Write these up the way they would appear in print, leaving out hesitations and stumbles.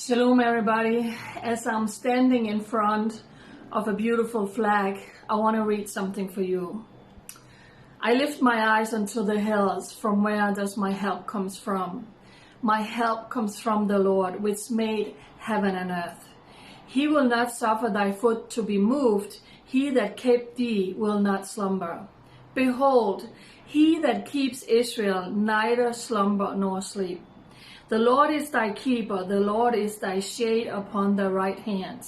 Shalom everybody. As I'm standing in front of a beautiful flag, I want to read something for you. I lift my eyes unto the hills, from where does my help comes from? My help comes from the Lord, which made heaven and earth. He will not suffer thy foot to be moved. He that kept thee will not slumber. Behold, he that keeps Israel neither slumber nor sleep. The Lord is thy keeper, the Lord is thy shade upon the right hand.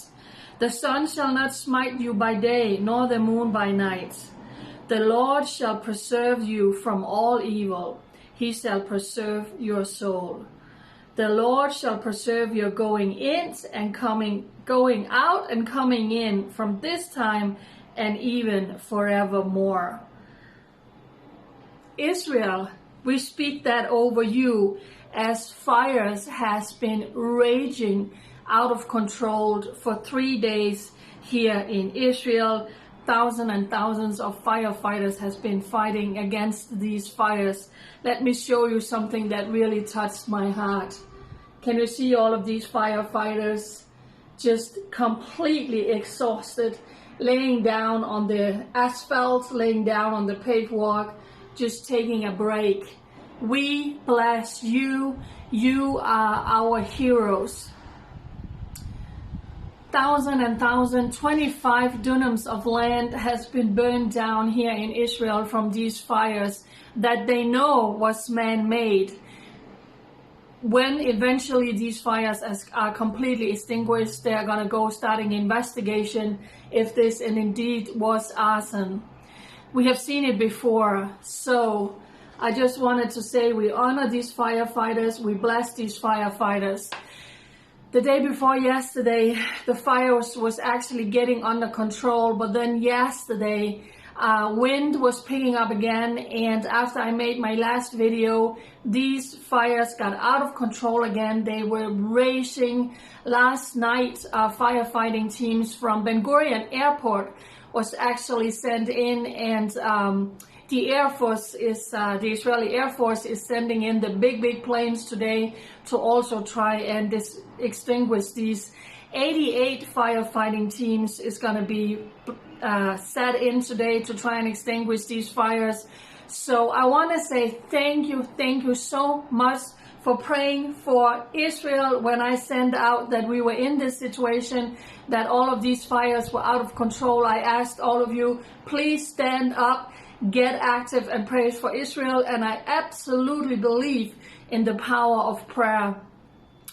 The sun shall not smite you by day, nor the moon by night. The Lord shall preserve you from all evil. He shall preserve your soul. The Lord shall preserve your going in and going out and coming in from this time and even forevermore. Israel, we speak that over you, as fires has been raging out of control for 3 days here in Israel. Thousands and thousands of firefighters has been fighting against these fires. Let me show you something that really touched my heart. Can you see all of these firefighters just completely exhausted, laying down on the asphalt, laying down on the paved walk, just taking a break? We bless you. You are our heroes. 25 dunams of land has been burned down here in Israel from these fires that they know was man-made. When eventually these fires are completely extinguished, they are going to go starting investigation if this indeed was arson. We have seen it before, so I just wanted to say we honor these firefighters, we bless these firefighters. The day before yesterday, the fire was actually getting under control, but then yesterday, wind was picking up again, and after I made my last video, these fires got out of control again. They were raging. Last night, firefighting teams from Ben Gurion Airport was actually sent in, and the Israeli Air Force is sending in the big planes today to also try and extinguish these. 88 firefighting teams is going to be set in today to try and extinguish these fires. So I want to say thank you so much for praying for Israel. When I sent out that we were in this situation, that all of these fires were out of control, I asked all of you, please stand up, get active and pray for Israel. And I absolutely believe in the power of prayer.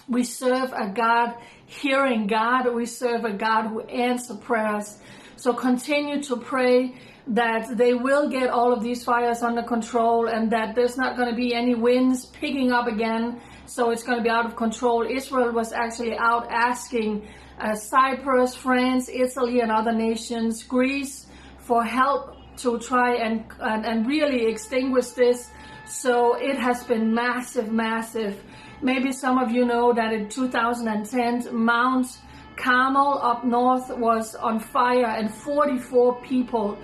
We serve a God, hearing God. We serve a God who answers prayers. So continue to pray that they will get all of these fires under control, and that there's not going to be any winds picking up again. So it's going to be out of control. Israel was actually out asking Cyprus, France, Italy, and other nations, Greece, for help to try and really extinguish this. So it has been massive. Maybe some of you know that in 2010, Mount Carmel up north was on fire, and 44 people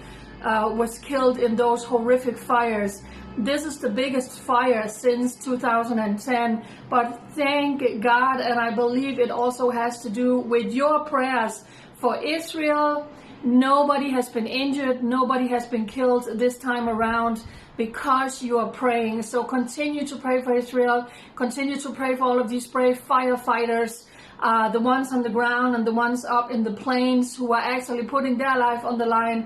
was killed in those horrific fires. This is the biggest fire since 2010, but thank God, and I believe it also has to do with your prayers for Israel. Nobody has been injured, nobody has been killed this time around because you are praying. So continue to pray for Israel, continue to pray for all of these brave firefighters, the ones on the ground and the ones up in the plains who are actually putting their life on the line,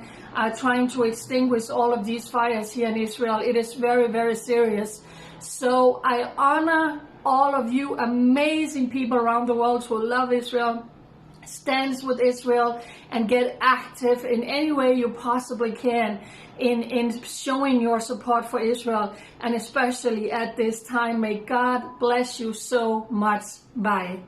trying to extinguish all of these fires here in Israel. It is very serious. So I honor all of you amazing people around the world who love Israel, stands with Israel, and get active in any way you possibly can in showing your support for Israel, and especially at this time. May God bless you so much. Bye.